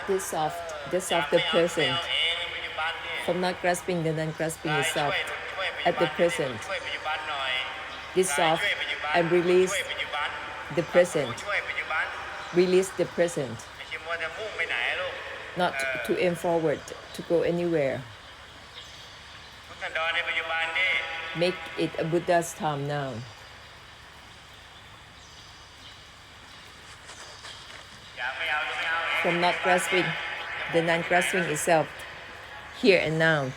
this of the present, from not grasping the non-grasping itself at the present, dissolve and release the present, release the present, not to aim forward, to go anywhere. Make it a Buddha's time now. From not grasping the non-grasping itself, here and now.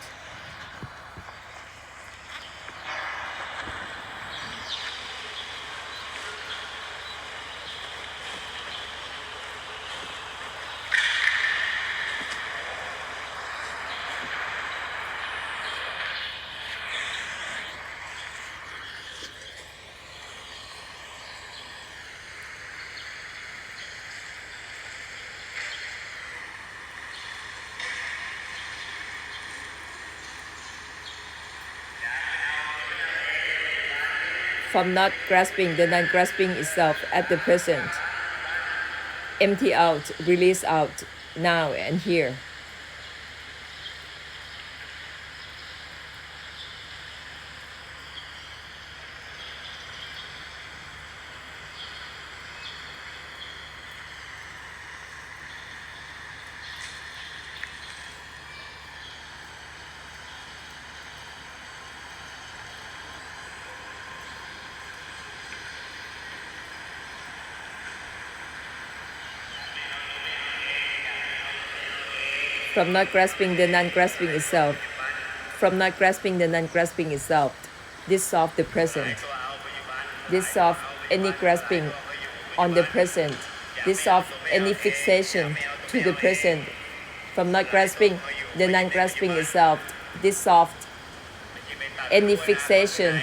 From not grasping the non-grasping itself at the present. Empty out, release out, now and here. From not grasping the non-grasping itself, from not grasping the non-grasping itself, dissolve the present, dissolve any grasping on the present, dissolve any fixation to the present. From not grasping the non-grasping itself, dissolve any fixation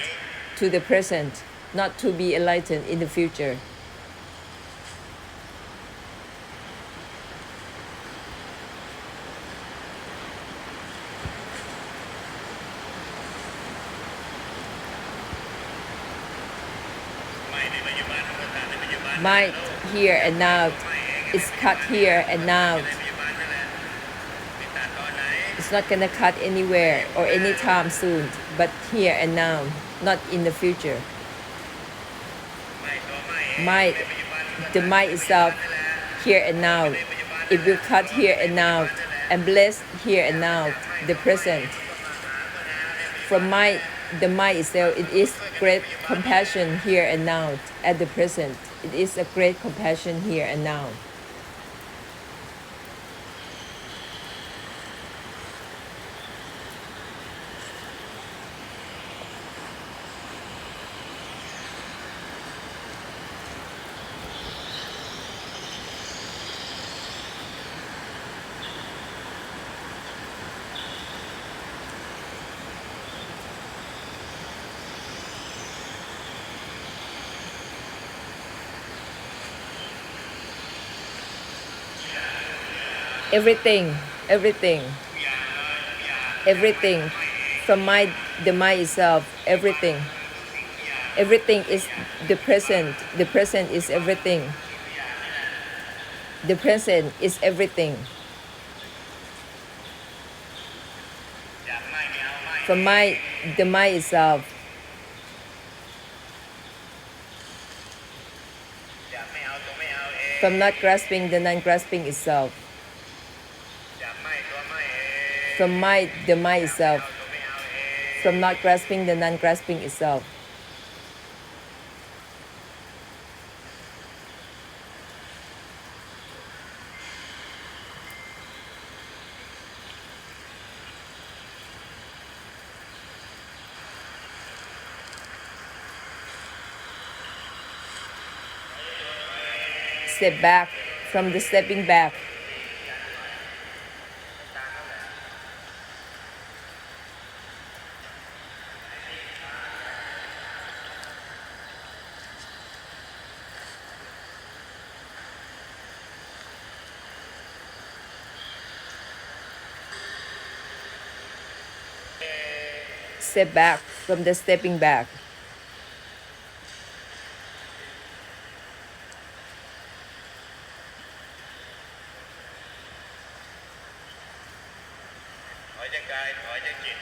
to the present, not to be enlightened in the future. Mind here and now is cut here and now. It's not gonna cut anywhere or anytime soon, but here and now, not in the future. Mind, the mind itself, here and now, it will cut here and now and bless here and now, the present. From mind, the mind itself, it is great compassion here and now at the present. It is a great compassion here and now. Everything from the mind itself, everything is the present is everything, the present is everything. From the mind itself, from not grasping the non-grasping itself, from the mind itself, from not grasping the non-grasping itself. Step back from the stepping back. Step back from the stepping back.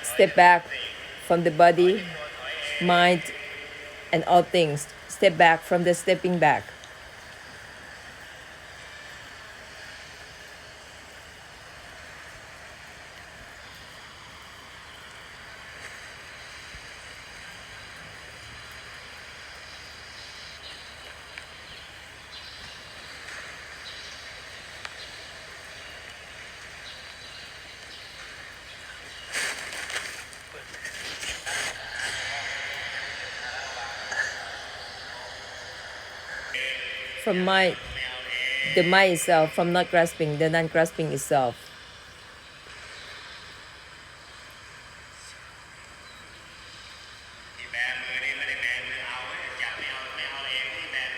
Step back from the body, mind, and all things. Step back from the stepping back. From mind, the mind itself, from not grasping, the non-grasping itself.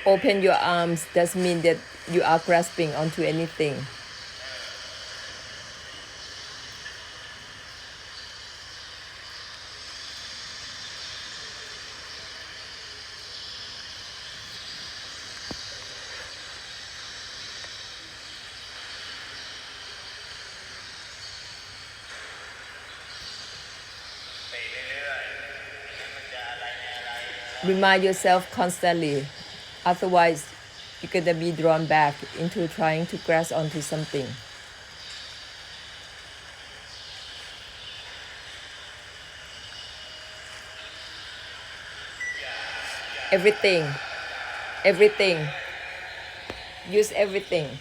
Open your arms doesn't mean that you are grasping onto anything. Remind yourself constantly, otherwise you're gonna be drawn back into trying to grasp onto something. Everything, everything, use everything.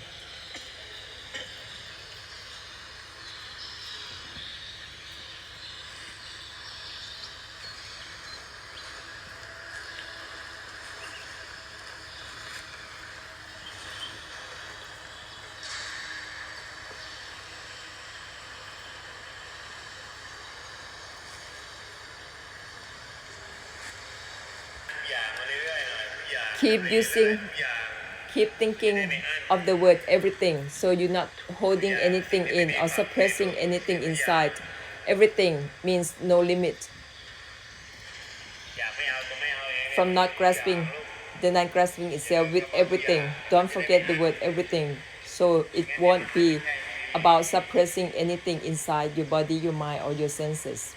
Keep thinking of the word everything, so you're not holding anything in or suppressing anything inside. Everything means no limit. From not grasping, the non-grasping itself with everything. Don't forget the word everything, so it won't be about suppressing anything inside your body, your mind, or your senses.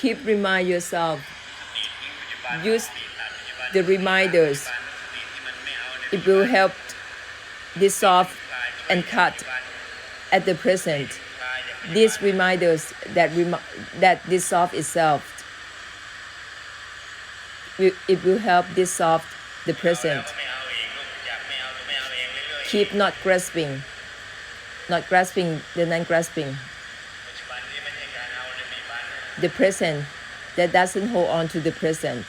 Keep remind yourself. Use the reminders. It will help dissolve and cut at the present. These reminders that dissolve itself, it will help dissolve the present. Keep not grasping the non-grasping. The present that doesn't hold on to the present.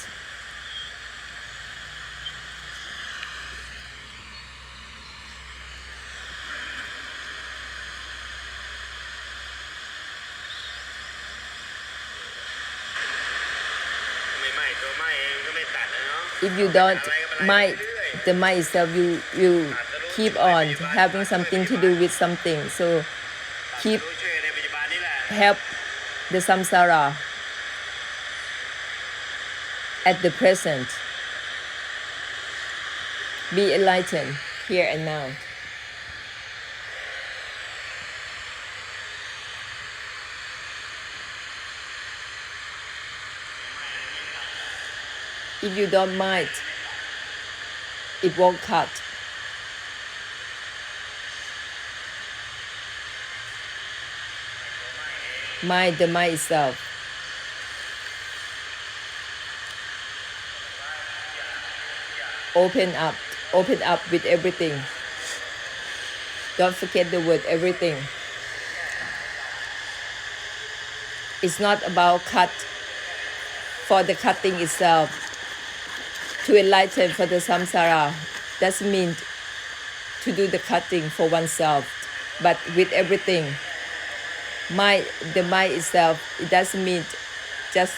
If you don't mind the mind itself, you keep on having something to do with something. So keep help the samsara at the present. Be enlightened here and now. If you don't mind, it won't cut. Mind the mind itself. Open up. Open up with everything. Don't forget the word everything. It's not about cut for the cutting itself. To enlighten for the samsara doesn't mean to do the cutting for oneself, but with everything. The mind itself, it doesn't mean just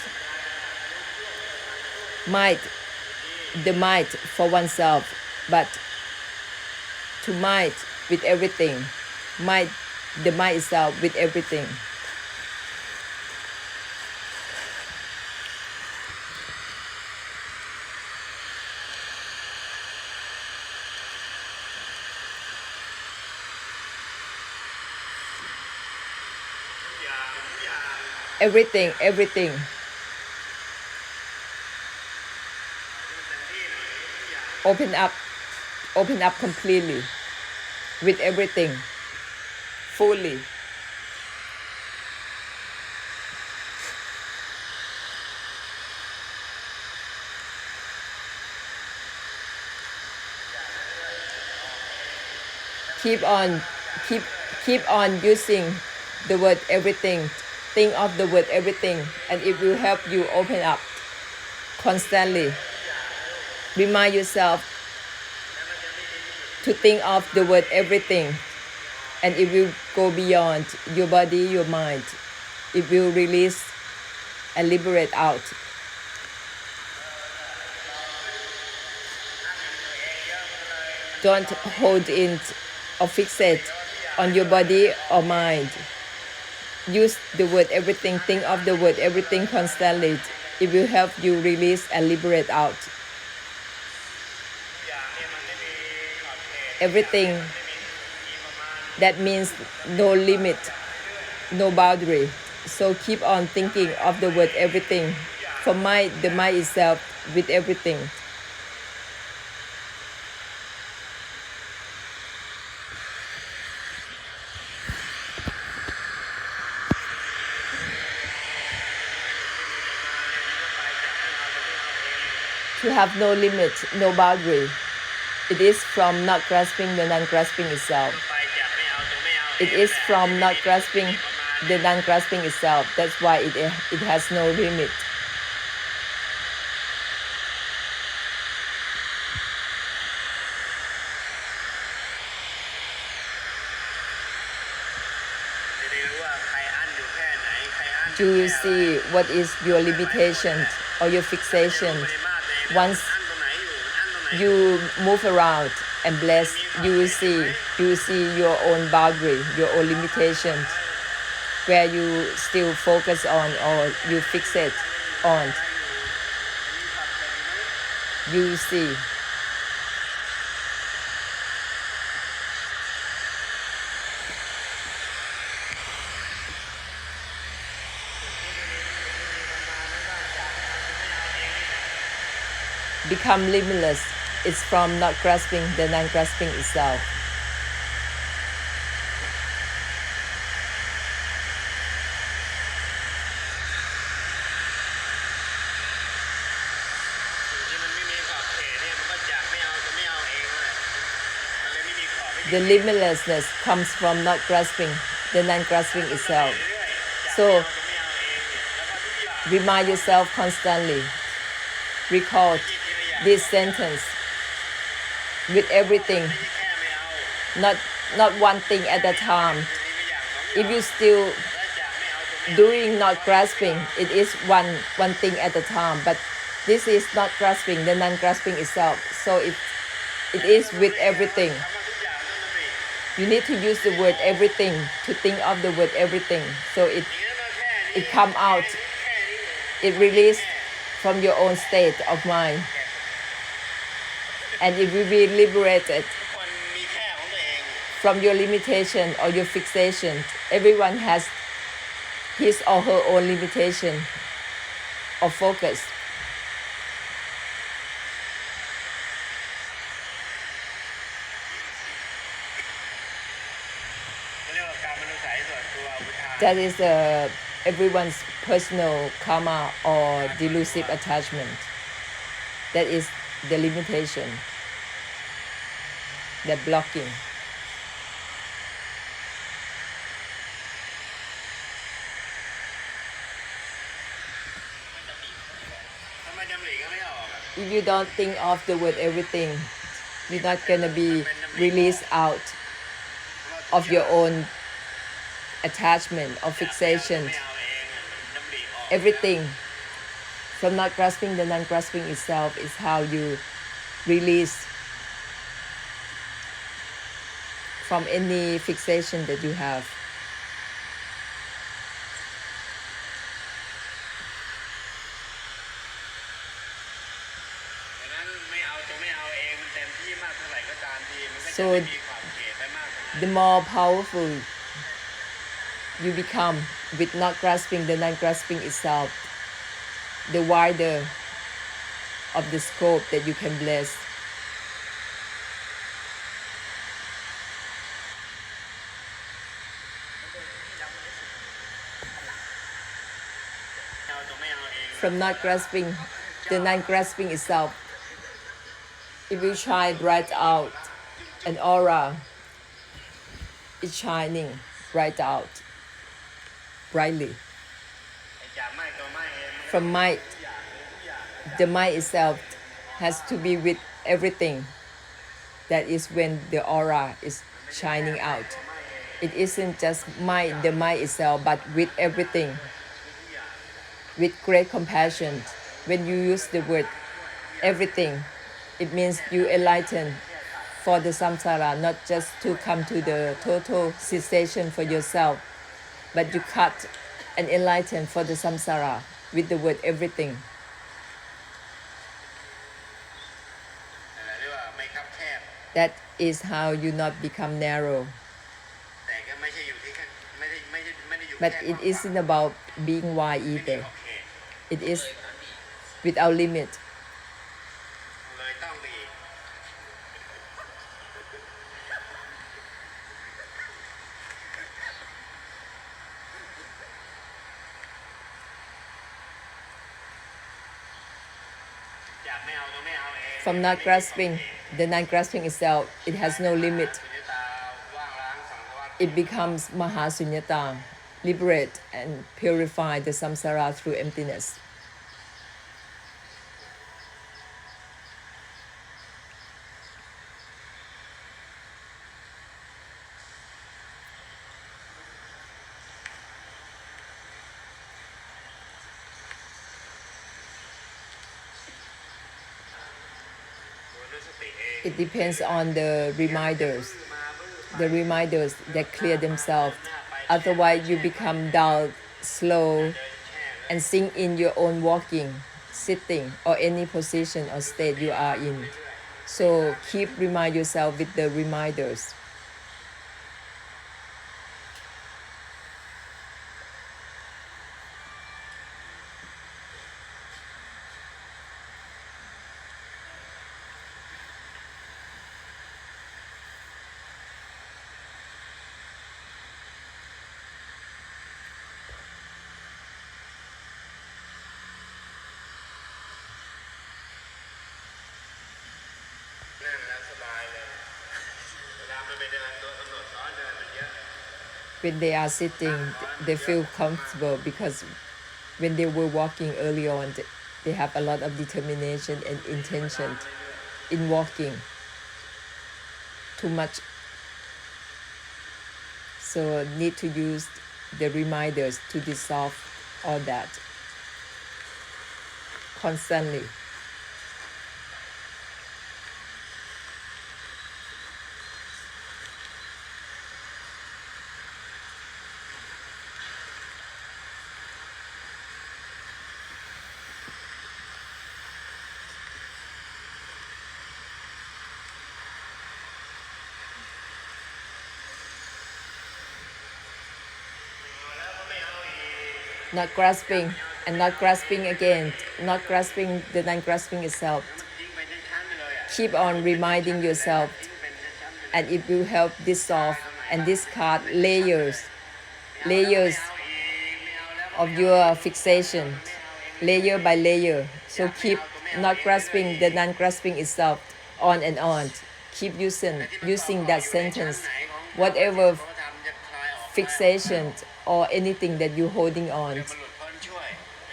the might for oneself, but to might with everything. The mind itself with everything. Everything. Open up completely with everything, fully. Keep on using the word everything. Think of the word everything, and it will help you open up constantly. Remind yourself to think of the word everything, and it will go beyond your body, your mind. It will release and liberate out. Don't hold in or fixate on your body or mind. Use the word everything, think of the word everything constantly. It will help you release and liberate out. Everything, that means no limit, no boundary. So keep on thinking of the word everything. For the mind itself with everything. To have no limit, no boundary. It is from not grasping the non-grasping itself. It is from not grasping the non-grasping itself. That's why it has no limit. Do you see what is your limitation or your fixation? Once you move around and bless, you will see your own boundary, your own limitations, where you still focus on or you fixate on. You see. Become limitless. It's from not grasping the non-grasping itself. The limitlessness comes from not grasping the non-grasping itself. So remind yourself constantly. Recall this sentence with everything, not one thing at a time. If you still doing not grasping, it is one thing at a time. But this is not grasping the non-grasping itself. So it is with everything. You need to use the word everything to think of the word everything. So it come out. It release from your own state of mind. And it will be liberated from your limitation or your fixation. Everyone has his or her own limitation or focus. That is everyone's personal karma or delusive attachment. That is the limitation, the blocking. ทำไมจำหลีก็ไม่ออกอะ If you don't think of the word everything, you're not gonna be released out of your own attachment or ไม่ fixation. เอาเองอะจำหลีออก Everything from not grasping the non-grasping itself is how you release from any fixation that you have. ดังนั้นไม่เอาจะไม่เอาเองมันเต็มที่มากเท่าไหร่ก็ตามทีมันก็จะ So ไม่มีขอบเขตได้มากกว่านั้น the more powerful you become with not grasping the non-grasping itself, the wider of the scope that you can bless. เอาจะไม่เอาเอง From not grasping the non-grasping itself, if you shine bright out, an aura is shining bright out brightly. จากไม่ตัวไม่เองมันก็ From might, ทุกอย่าง the might itself has to be with everything. That is when the aura is shining out. It isn't just might, the might itself, but with everything. With great compassion. When you use the word everything, it means you enlighten for the samsara, not just to come to the total cessation for yourself, but you cut and enlighten for the samsara with the word everything. เรียกว่าไม่คับแคบ That is how you not become narrow. แต่ก็ไม่ใช่อยู่ที่แค่ไม่ได้อยู่ But แค่ it isn't about being wide ไม่มี either. ขอบเขต It is without limit. เลยต้องไปอีกจากไม่เอาตัวไม่เอาเอง From not grasping, the non-grasping itself, it has no limit. สุญญตาว่างล้างสังสารวัฏ It becomes mahasunyata, liberate and purify the samsara through emptiness. It depends on the reminders that clear themselves. Otherwise, you become dull, slow, and sink in your own walking, sitting, or any position or state you are in. So keep remind yourself with the reminders. When they are sitting, they feel comfortable because when they were walking early on, they have a lot of determination and intention in walking. Too much. So need to use the reminders to dissolve all that constantly. Not grasping and not grasping again, not grasping the non-grasping itself. Keep on reminding yourself, and it will help dissolve and discard layers of your fixation, layer by layer. So keep not grasping the non-grasping itself on and on. Keep using that sentence. Whatever fixation or anything that you're holding on,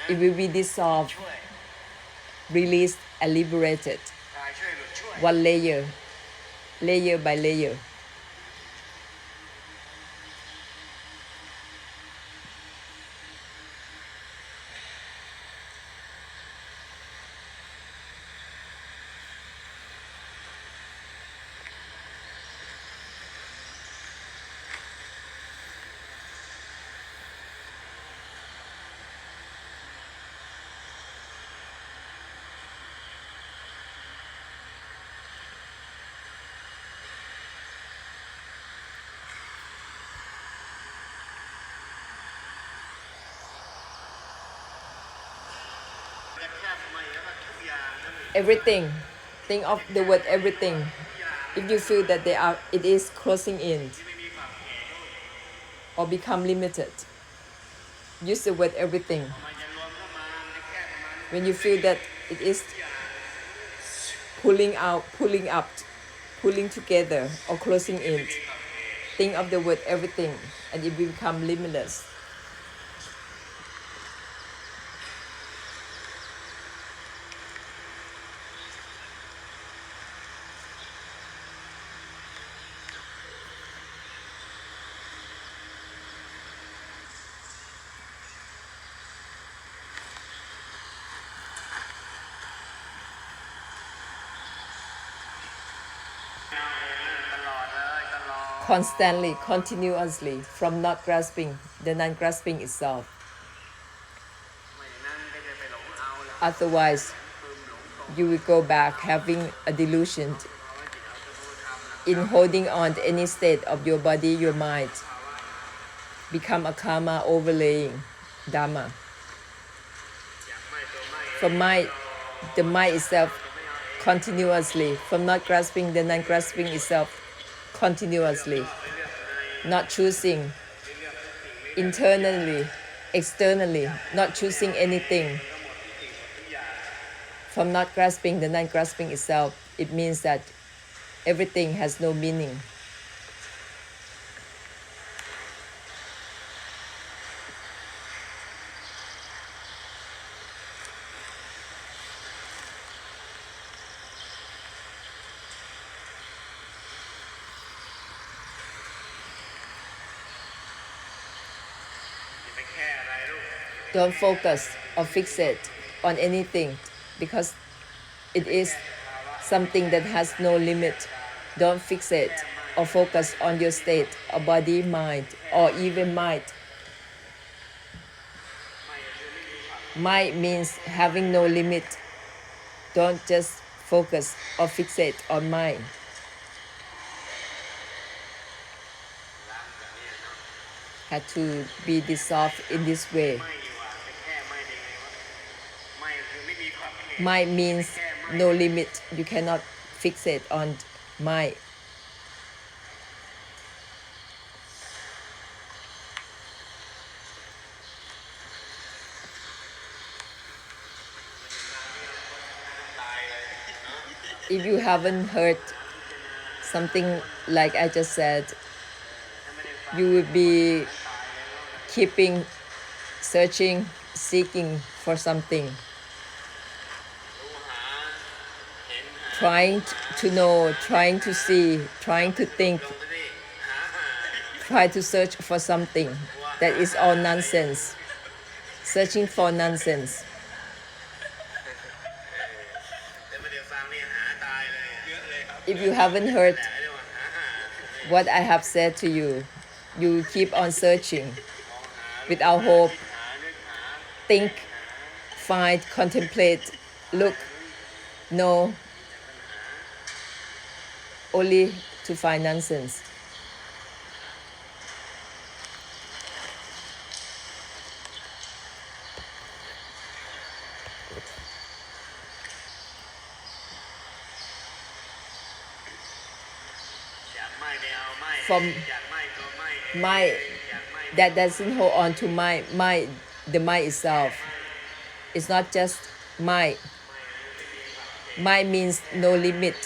it will be dissolved, released, and liberated. One layer, layer by layer. Everything. Think of the word everything. If you feel that it is closing in or become limited, use the word everything. When you feel that it is pulling out, pulling up, pulling together, or closing in, think of the word everything, and it will become limitless. Constantly, continuously, from not grasping the non-grasping itself. Otherwise, you will go back having a delusion in holding on to any state of your body, your mind, become a karma overlaying dharma. From the mind itself continuously, from not grasping the non-grasping itself continuously, not choosing internally, externally, not choosing anything. From not grasping the non-grasping itself, it means that everything has no meaning. Don't focus or fixate on anything because it is something that has no limit. Don't fixate or focus on your state of body, mind, or even mind. Mind means having no limit. Don't just focus or fixate on mind. Had to be dissolved in this way. Mind means no limit. You cannot fixate on mind. If you haven't heard something like I just said, you will be keeping searching, seeking for something, trying to know, trying to see, trying to think, try to search for something that is all nonsense, searching for nonsense. If you haven't heard what I have said to you, you keep on searching without hope. Think, find, contemplate, look, know, only to find nonsense. From mind that doesn't hold on to the mind itself. It's not just mind. Mind means no limit.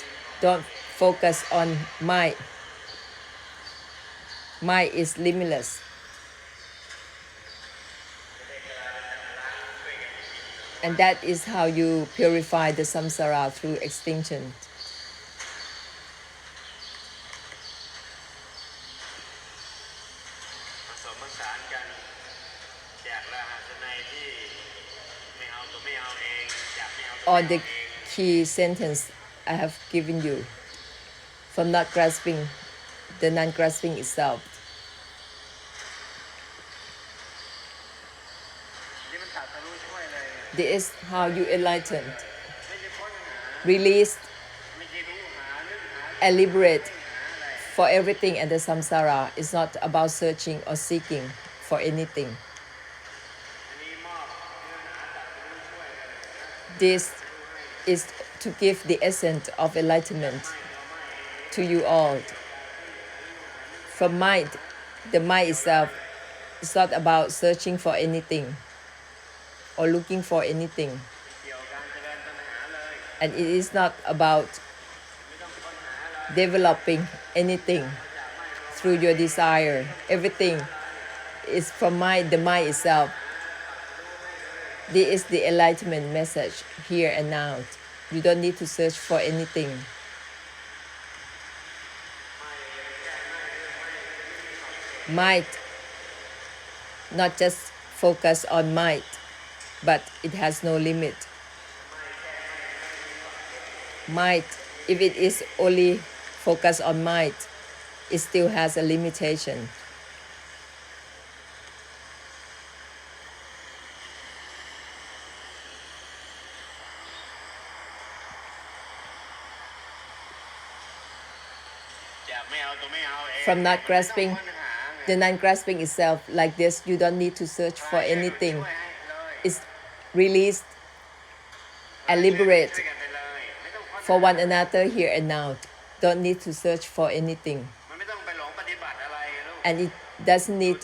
Don't focus on mind. Mind is limitless. And that is how you purify the samsara through extinction. ผสมผสานกันจากรหัสในที่ไม่เอาตัวไม่เอาเองจากไม่เอาตัว All ไม่ the เอาเอง key sentence I have given you from not grasping the non-grasping itself. นี่มันตัดทะลุช่วยเลย This is how you enlighten, ไม่ใช่ค้นหา release, ไม่ใช่รู้หานึกหา and liberate หาอะไร for everything. And the samsara is not about searching or seeking for anything. อันนี้มอบเนื้อหาตัดทะลุช่วยเลย This is to give the essence of enlightenment to you all. From mind, the mind itself is not about searching for anything or looking for anything. เกี่ยวกับการเจริญตัณหาเลย And it is not about ไม่ต้องค้นหาเลย developing anything through your desire. Everything is from mind, the mind itself. This is the enlightenment message here and now. You don't need to search for anything. Mind, not just focus on mind, but it has no limit. Mind, if it is only focus on mind, it still has a limitation. From not grasping the non-grasping itself like this, you don't need to search for anything. It's released and liberate for one another here and now. Don't need to search for anything. And it doesn't need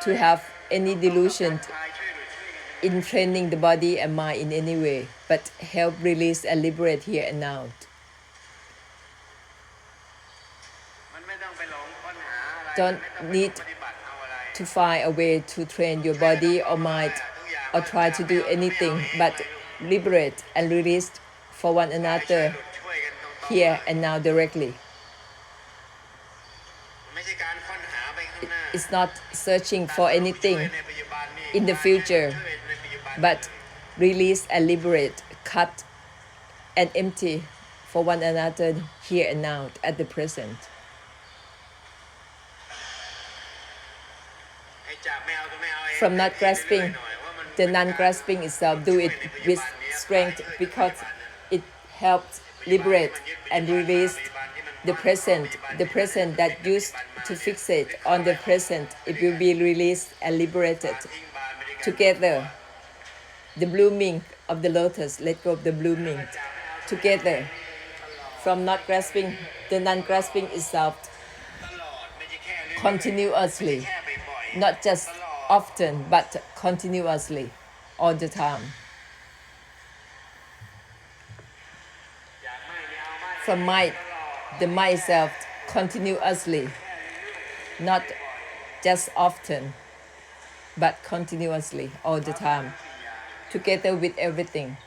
to have any delusion in training the body and mind in any way, but help release and liberate here and now. Don't need to find a way to train your body or mind or try to do anything, but liberate and release for one another here and now directly. It's not searching for anything in the future, but release and liberate, cut and empty for one another here and now at the present. From not grasping the non-grasping itself, do it with strength because it helps liberate and release the present that used to fixate on the present. It will be released and liberated together. The blooming of the lotus, let go of the blooming together. From not grasping the non-grasping itself continuously, not just often, but continuously, all the time. From mind, the mind itself continuously, not just often, but continuously, all the time, together with everything.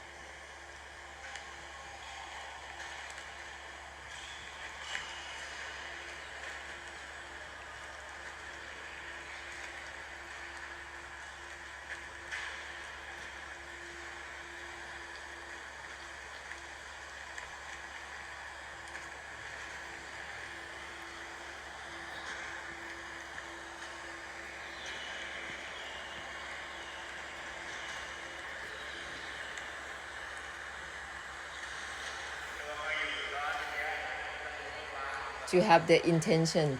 To have the intention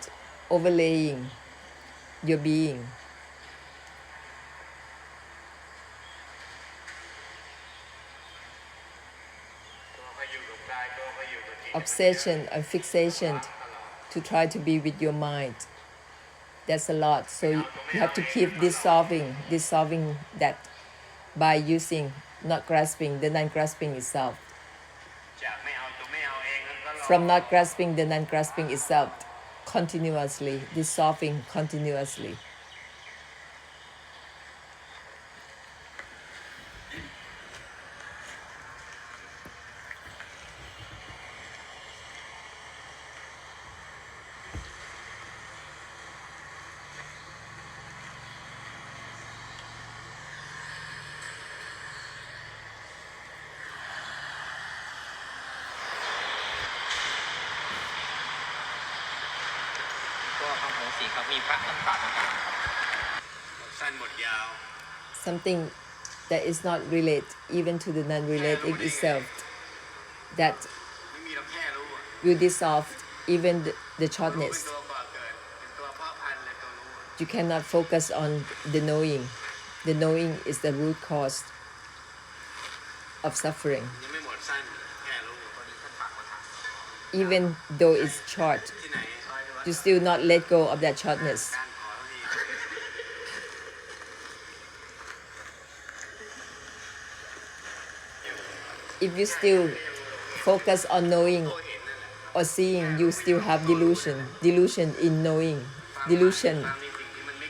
overlaying your being. Obsession and fixation to try to be with your mind. That's a lot. So you have to keep dissolving that by using not grasping, the non-grasping itself. from not grasping the non-grasping itself continuously, dissolving continuously. Something that is not related even to the non-relating itself, that will dissolve even the shortness. You cannot focus on the knowing. The knowing is the root cause of suffering. Even though it's short, you still not let go of that shortness. If you still focus on knowing or seeing, you still have delusion. Delusion in knowing, delusion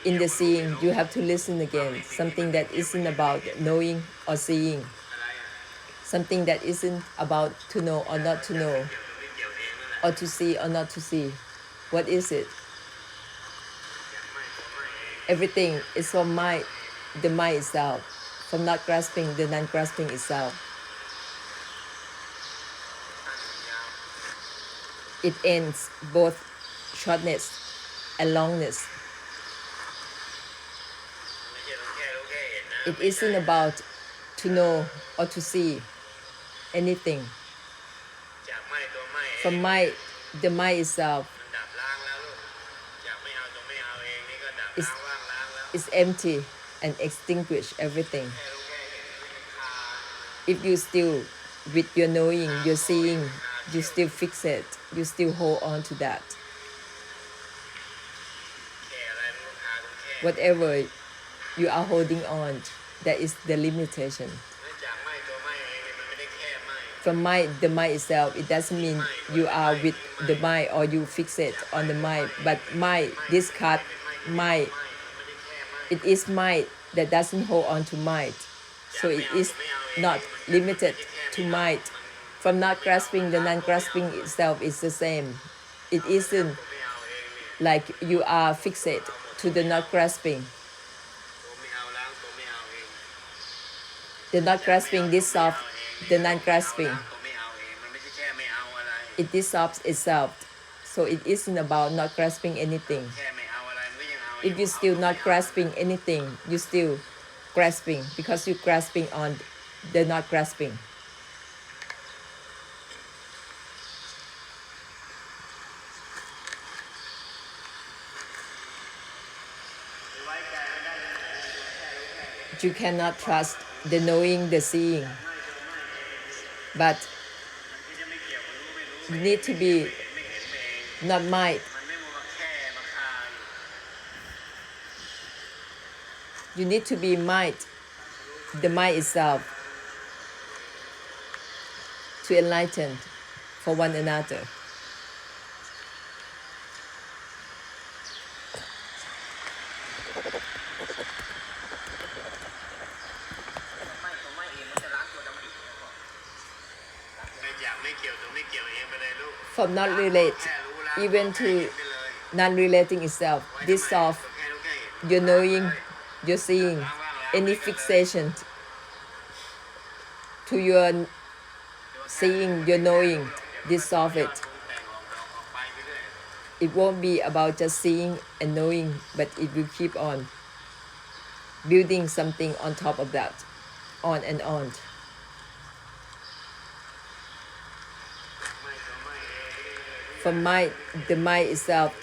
in the seeing. You have to listen again. Something that isn't about knowing or seeing. Something that isn't about to know or not to know, or to see or not to see. What is it? Everything is from mind, the mind itself, from not grasping the non-grasping itself. It ends both shortness and longness. It isn't about to know or to see anything. From mind, the mind itself is empty and extinguish everything. If you still, with your knowing, your seeing, you still fix it, you still hold on to that. Whatever you are holding on, that is the limitation. From mind, the mind itself, it doesn't mean you are with the mind or you fix it on the mind, but mind, discard mind. It is mind that doesn't hold on to mind. So it is not limited to mind. From not grasping, the non-grasping itself is the same. It isn't like you are fixed to the not grasping. The not grasping dissolves the non-grasping. It dissolves itself. So it isn't about not grasping anything. If you're still not grasping anything, you're still grasping because you're grasping on the not grasping. You cannot trust the knowing, the seeing, but you need to be not mind. You need to be mind, the mind itself, to enlighten for one another. From not relate, even to non-relating itself, dissolve your knowing, your seeing, any fixation to your seeing, your knowing, dissolve it. It won't be about just seeing and knowing, but it will keep on building something on top of that, on and on. From mind, the mind itself,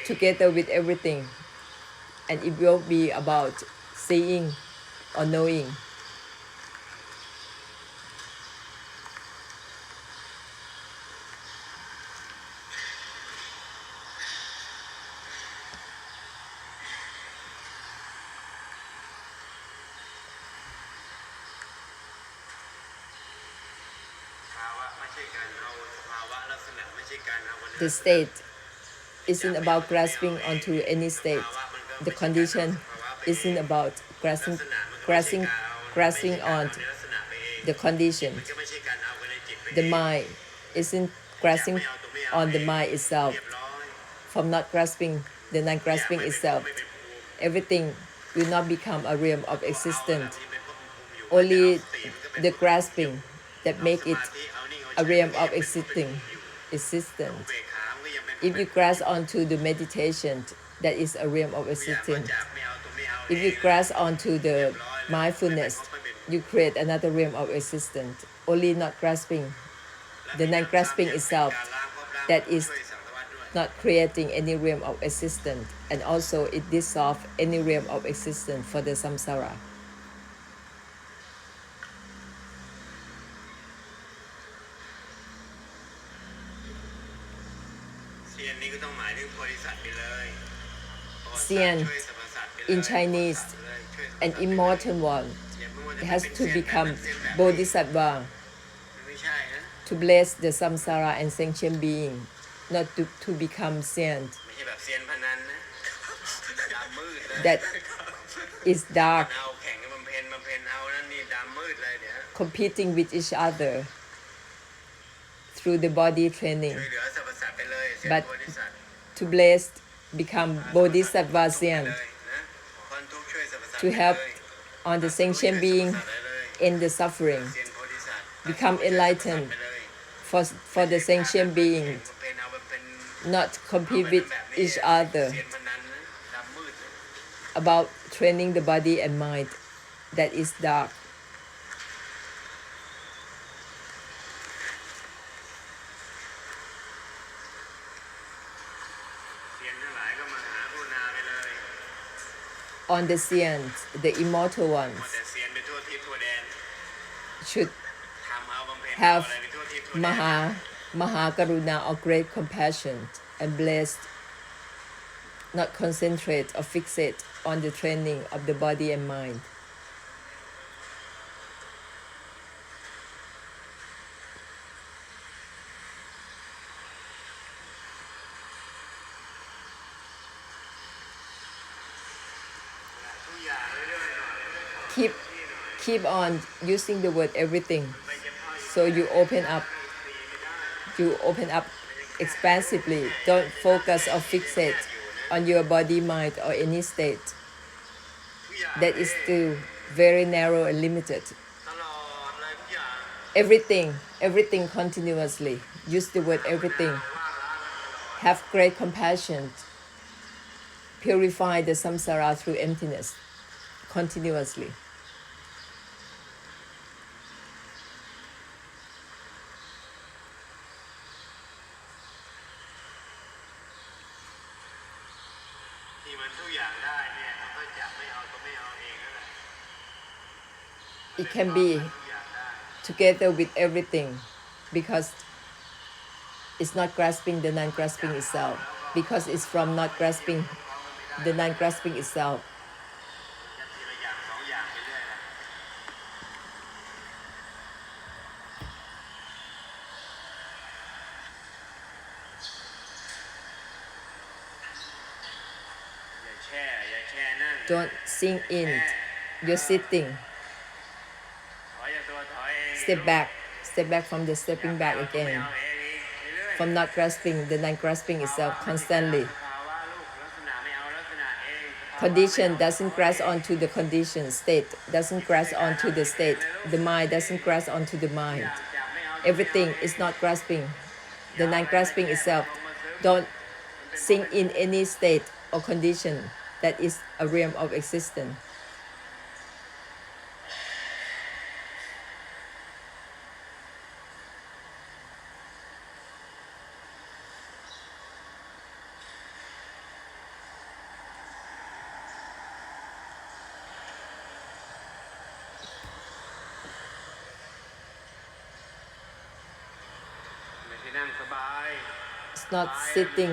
together with everything, and it will be about seeing or knowing. การเอาสภาวะลักษณะไม่ใช่การเอาวัน The state isn't about grasping onto any state. The condition isn't about grasping, grasping, grasping on the condition. The mind isn't grasping on the mind itself. From not grasping the non-grasping itself, everything will not become a realm of existence. Only the grasping that make it a realm of existence. If you grasp onto the meditation, that is a realm of existence. If you grasp onto the mindfulness, you create another realm of existence. Only not grasping, the non-grasping itself, that is not creating any realm of existence, and also it dissolves any realm of existence for the samsara. เซียนนี่ก็ต้องหมายถึงโพธิสัตว์ไปเลย Xian in Chinese, an immortal one, has to become bodhisattva ไม่ใช่นะ to bless the samsara and sentient being, not to become saint. ไม่ใช่แบบเซียนพนันนะดำมืดเลย That is dark, เอาแข่งกันบำเพ็ญเอานั่นนี่ดำมืดเลยเดี๋ยว competing with each other through the body training. ช่วยเหลือสรรพสัตว์ไปเลยเซียน But โพธิสัตว์ to bless, become bodhisattva saint, เลยนะคนทุกข์ช่วยสรรพสัตว์ to help on the sentient being ไปเลย in the suffering, เซียนโพธิสัตว์ become enlightened for the sentient being, บำเพ็ญเอาบำเพ็ญ not compete with each other เซียนพนันนะดำมืดนะ about training the body and mind. That is dark. เซียนทั้งหลายก็มาหาผู้นาไปเลย On the Sians, the immortal หมด ones, แต่เซียนไปทั่วทิศทั่วแดน should ทำเอาบำเพ็ญ have เอาอะไรไปทั่วทิศทั่วแดน Maha Karuna or great compassion and blessed, not concentrate or fixate on the training of the body and mind. ทุกอย่างเรื่อยๆหน่อย Keep on using the word everything. So you open up expansively. Don't focus or fixate on your body, mind, or any state. ทุกอย่าง That is still very narrow and limited. ตลอดเลยทุกอย่าง Everything continuously. Use the word everything. Have great compassion. Purify the samsara through emptiness continuously. ที่มันทุกอย่างได้เนี่ยมันก็จะไม่เอาก็ไม่เอาเองนั่นแหละ It can be ทุกอย่างได้ together with everything because it's not grasping the non-grasping itself. Because it's from not grasping the non-grasping itself. จะทีละอย่างสองอย่างไปเรื่อยนะอย่าแช่นั่ง Don't sink in. You're sitting. ถอยอย่าตัวถอยเอง Step back from the stepping back ไม่ again. เอาเองเรื่อยๆ From not grasping the non-grasping itself constantly. ภาวะลูกลักษณะไม่เอาลักษณะเอง Condition doesn't grasp onto the condition. State doesn't grasp onto the state. The mind doesn't grasp onto the mind. Everything is not grasping. The non-grasping itself. Don't sink in any state or condition that is a realm of existence. ไม่ใช่นั่งสบาย It's not sitting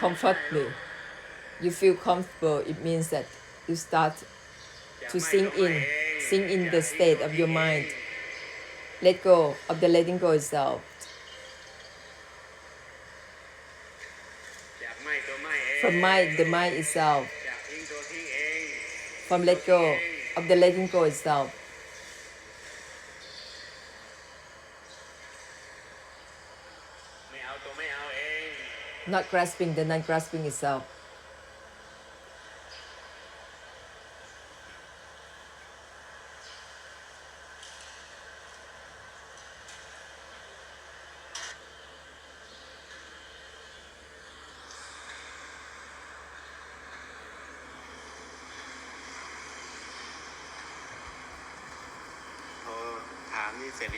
comfortably. You feel comfortable. It means that you start to sink in the state of your mind. Let go of the letting go itself. from mind, the mind itself, อยากทิ้งตัวทิ้งเอง from let go, of the letting go itself, ไม่เอาตัวไม่เอาเอง not grasping the non-grasping itself. Ồ, thảm như xử lý